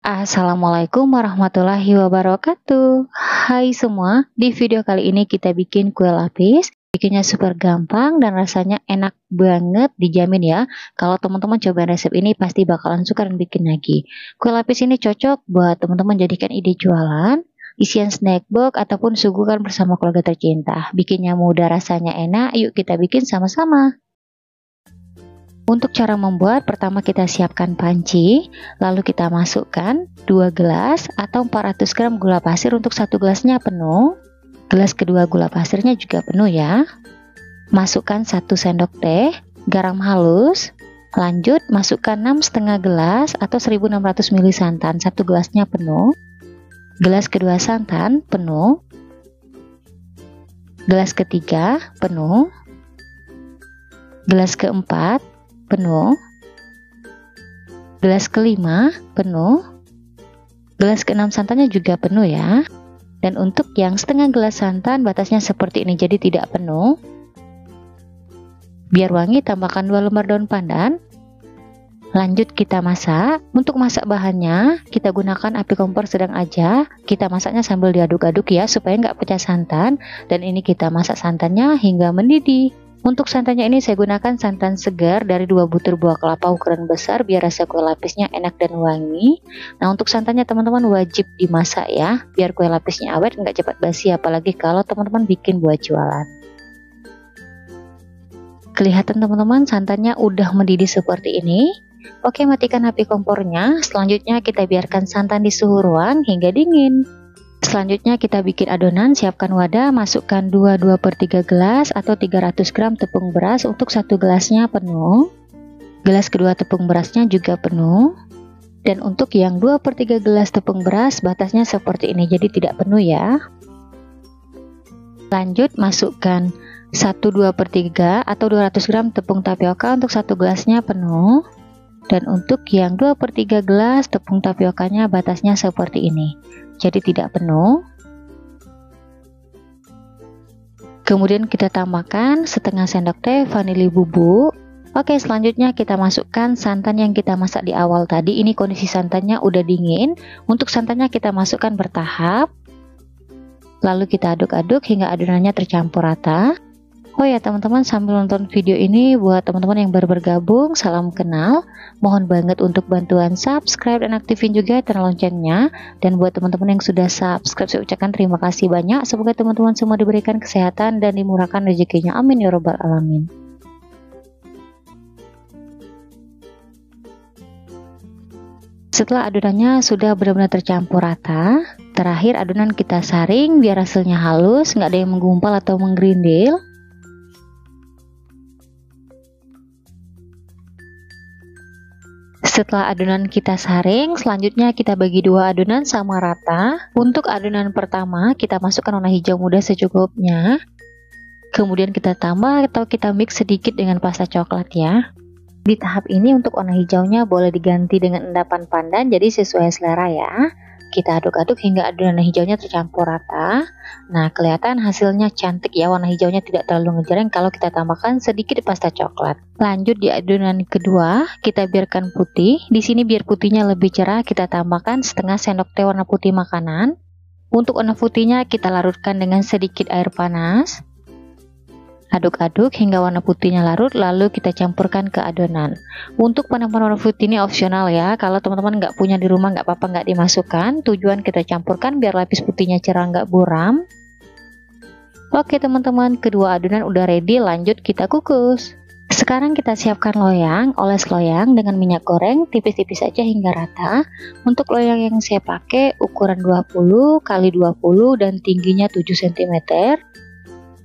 Assalamualaikum warahmatullahi wabarakatuh. Hai semua, di video kali ini kita bikin kue lapis. Bikinnya super gampang dan rasanya enak banget, dijamin ya. Kalau teman-teman coba resep ini pasti bakalan suka dan bikin lagi. Kue lapis ini cocok buat teman-teman jadikan ide jualan, isian snack box ataupun suguhan bersama keluarga tercinta. Bikinnya mudah, rasanya enak. Yuk kita bikin sama-sama. Untuk cara membuat, pertama kita siapkan panci, lalu kita masukkan 2 gelas atau 400 gram gula pasir untuk 1 gelasnya penuh. Gelas kedua gula pasirnya juga penuh ya. Masukkan 1 sendok teh garam halus. Lanjut masukkan 6,5 gelas atau 1600 ml santan, 1 gelasnya penuh. Gelas kedua santan penuh. Gelas ketiga penuh. Gelas keempat penuh, gelas kelima penuh, gelas keenam santannya juga penuh ya. Dan untuk yang setengah gelas santan batasnya seperti ini, jadi tidak penuh. Biar wangi tambahkan 2 lembar daun pandan. Lanjut kita masak. Untuk masak bahannya kita gunakan api kompor sedang aja. Kita masaknya sambil diaduk-aduk ya supaya nggak pecah santan. Dan ini kita masak santannya hingga mendidih. Untuk santannya ini saya gunakan santan segar dari 2 butir buah kelapa ukuran besar biar rasa kue lapisnya enak dan wangi. Nah, untuk santannya teman-teman wajib dimasak ya, biar kue lapisnya awet nggak cepat basi, apalagi kalau teman-teman bikin buat jualan. Kelihatan teman-teman santannya udah mendidih seperti ini. Oke, matikan api kompornya. Selanjutnya kita biarkan santan di suhu ruang hingga dingin. Selanjutnya kita bikin adonan. Siapkan wadah, masukkan 2/3 gelas atau 300 gram tepung beras untuk 1 gelasnya penuh. Gelas kedua tepung berasnya juga penuh. Dan untuk yang 2/3 gelas tepung beras batasnya seperti ini, jadi tidak penuh ya. Lanjut masukkan 1/2/3 atau 200 gram tepung tapioka untuk 1 gelasnya penuh. Dan untuk yang 2/3 gelas tepung tapiokanya batasnya seperti ini, jadi tidak penuh. Kemudian kita tambahkan setengah sendok teh vanili bubuk. Oke, selanjutnya kita masukkan santan yang kita masak di awal tadi. Ini kondisi santannya udah dingin. Untuk santannya kita masukkan bertahap. Lalu kita aduk-aduk hingga adonannya tercampur rata. Oh ya teman-teman, sambil nonton video ini buat teman-teman yang baru bergabung, salam kenal. Mohon banget untuk bantuan subscribe dan aktifin juga channel loncengnya. Dan buat teman-teman yang sudah subscribe, saya ucapkan terima kasih banyak. Semoga teman-teman semua diberikan kesehatan dan dimurahkan rezekinya. Amin ya robbal alamin. Setelah adonannya sudah benar-benar tercampur rata, terakhir adonan kita saring biar hasilnya halus, nggak ada yang menggumpal atau menggerindil. Setelah adonan kita saring, selanjutnya kita bagi 2 adonan sama rata. Untuk adonan pertama, kita masukkan warna hijau muda secukupnya. Kemudian kita tambah atau kita mix sedikit dengan pasta coklat ya. Di tahap ini untuk warna hijaunya boleh diganti dengan endapan pandan, jadi sesuai selera ya. Kita aduk-aduk hingga adonan hijaunya tercampur rata. Nah, kelihatan hasilnya cantik ya, warna hijaunya tidak terlalu ngejreng kalau kita tambahkan sedikit pasta coklat. Lanjut di adonan kedua, kita biarkan putih. Di sini biar putihnya lebih cerah, kita tambahkan setengah sendok teh warna putih makanan. Untuk warna putihnya kita larutkan dengan sedikit air panas. Aduk-aduk hingga warna putihnya larut, lalu kita campurkan ke adonan. Untuk penampakan warna putih ini opsional ya, kalau teman-teman nggak punya di rumah nggak apa-apa nggak dimasukkan. Tujuan kita campurkan biar lapis putihnya cerah nggak buram. Oke teman-teman, kedua adonan udah ready, lanjut kita kukus. Sekarang kita siapkan loyang, oles loyang dengan minyak goreng tipis-tipis saja hingga rata. Untuk loyang yang saya pakai ukuran 20 x 20 dan tingginya 7 cm.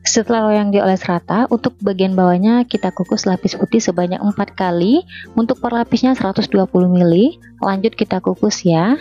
Setelah loyang dioles rata, untuk bagian bawahnya kita kukus lapis putih sebanyak 4 kali. Untuk per lapisnya 120 ml. Lanjut kita kukus ya.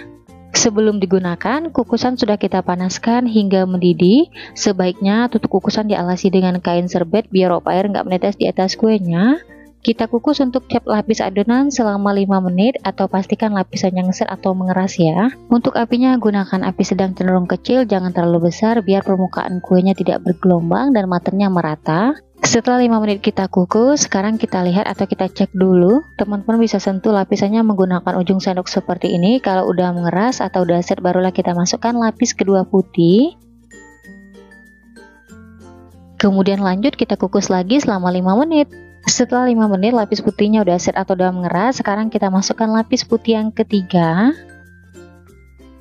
Sebelum digunakan, kukusan sudah kita panaskan hingga mendidih. Sebaiknya tutup kukusan dialasi dengan kain serbet biar uap air nggak menetes di atas kuenya. Kita kukus untuk tiap lapis adonan selama 5 menit atau pastikan lapisannya ngeset atau mengeras ya. Untuk apinya gunakan api sedang cenderung kecil, jangan terlalu besar biar permukaan kuenya tidak bergelombang dan matangnya merata. Setelah 5 menit kita kukus, sekarang kita lihat atau kita cek dulu. Teman-teman bisa sentuh lapisannya menggunakan ujung sendok seperti ini. Kalau udah mengeras atau udah set, barulah kita masukkan lapis kedua putih. Kemudian lanjut kita kukus lagi selama 5 menit. Setelah 5 menit lapis putihnya udah set atau udah mengeras, sekarang kita masukkan lapis putih yang ketiga.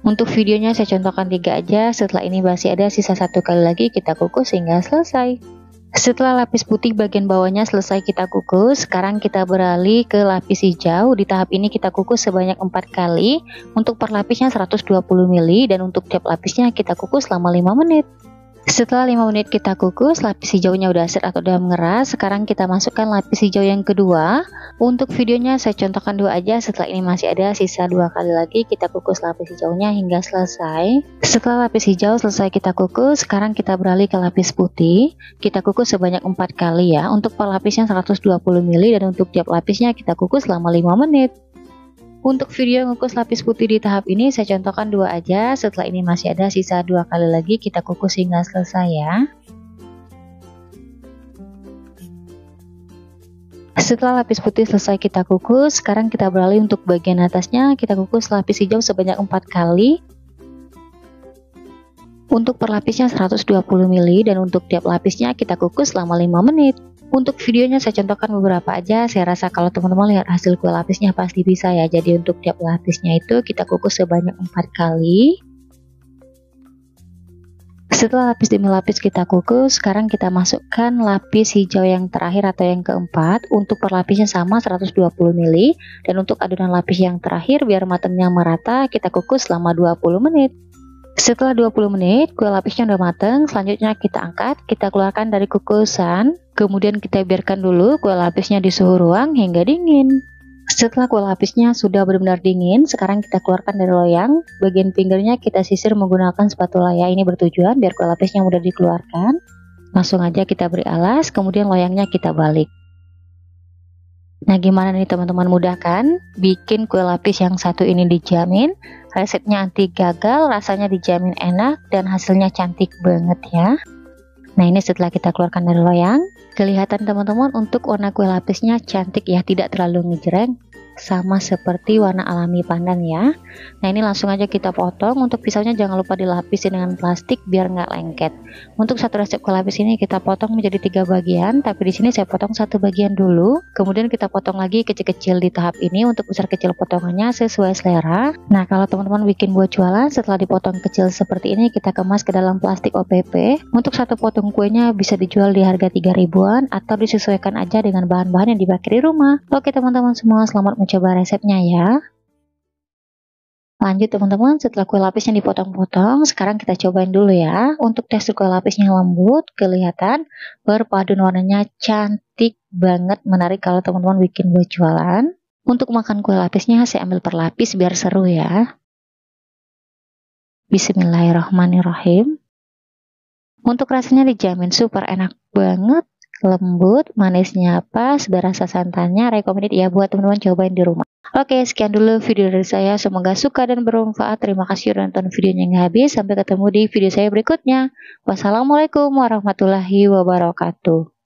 Untuk videonya saya contohkan 3 aja, setelah ini masih ada sisa 1 kali lagi kita kukus hingga selesai. Setelah lapis putih bagian bawahnya selesai kita kukus, sekarang kita beralih ke lapis hijau. Di tahap ini kita kukus sebanyak 4 kali. Untuk per lapisnya 120 ml dan untuk tiap lapisnya kita kukus selama 5 menit. Setelah 5 menit kita kukus, lapis hijaunya udah set atau udah mengeras. Sekarang kita masukkan lapis hijau yang kedua. Untuk videonya saya contohkan 2 aja, setelah ini masih ada sisa 2 kali lagi kita kukus lapis hijaunya hingga selesai. Setelah lapis hijau selesai kita kukus, sekarang kita beralih ke lapis putih. Kita kukus sebanyak 4 kali ya. Untuk per lapisnya 120 ml dan untuk tiap lapisnya kita kukus selama 5 menit. Untuk video ngukus lapis putih di tahap ini saya contohkan 2 aja, setelah ini masih ada sisa 2 kali lagi kita kukus hingga selesai ya. Setelah lapis putih selesai kita kukus, sekarang kita beralih untuk bagian atasnya, kita kukus lapis hijau sebanyak 4 kali. Untuk per lapisnya 120 ml dan untuk tiap lapisnya kita kukus selama 5 menit. Untuk videonya saya contohkan beberapa aja, saya rasa kalau teman-teman lihat hasil kue lapisnya pasti bisa ya. Jadi untuk tiap lapisnya itu kita kukus sebanyak 4 kali. Setelah lapis demi lapis kita kukus, sekarang kita masukkan lapis hijau yang terakhir atau yang keempat. Untuk per lapisnya sama 120 ml dan untuk adonan lapis yang terakhir biar matangnya merata kita kukus selama 20 menit. Setelah 20 menit kue lapisnya udah matang, selanjutnya kita angkat, kita keluarkan dari kukusan. Kemudian kita biarkan dulu kue lapisnya di suhu ruang hingga dingin. Setelah kue lapisnya sudah benar-benar dingin, sekarang kita keluarkan dari loyang. Bagian pinggirnya kita sisir menggunakan spatula ya, ini bertujuan biar kue lapisnya mudah dikeluarkan. Langsung aja kita beri alas, kemudian loyangnya kita balik. Nah gimana nih teman-teman, mudah kan? Bikin kue lapis yang satu ini dijamin resepnya anti gagal, rasanya dijamin enak dan hasilnya cantik banget ya. Nah ini setelah kita keluarkan dari loyang, kelihatan teman-teman untuk warna kue lapisnya cantik ya, tidak terlalu ngejreng, sama seperti warna alami pandan ya. Nah ini langsung aja kita potong. Untuk pisaunya jangan lupa dilapisin dengan plastik biar nggak lengket. Untuk satu resep kue lapis ini kita potong menjadi 3 bagian, tapi di sini saya potong 1 bagian dulu. Kemudian kita potong lagi kecil-kecil di tahap ini. Untuk besar kecil potongannya sesuai selera. Nah kalau teman-teman bikin buat jualan, setelah dipotong kecil seperti ini kita kemas ke dalam plastik OPP. Untuk satu potong kuenya bisa dijual di harga 3 ribuan atau disesuaikan aja dengan bahan-bahan yang dipakai di rumah. Oke teman-teman semua, selamat coba resepnya ya. Lanjut teman-teman, setelah kue lapisnya dipotong-potong, sekarang kita cobain dulu ya. Untuk tekstur kue lapisnya lembut, kelihatan berpaduan warnanya cantik banget, menarik kalau teman-teman bikin buat jualan. Untuk makan kue lapisnya saya ambil per lapis biar seru ya. Bismillahirrahmanirrahim. Untuk rasanya dijamin super enak banget, lembut, manisnya pas, berasa santannya, recommended ya buat teman-teman cobain di rumah. Oke, sekian dulu video dari saya, semoga suka dan bermanfaat. Terima kasih sudah nonton videonya hingga habis, sampai ketemu di video saya berikutnya. Wassalamualaikum warahmatullahi wabarakatuh.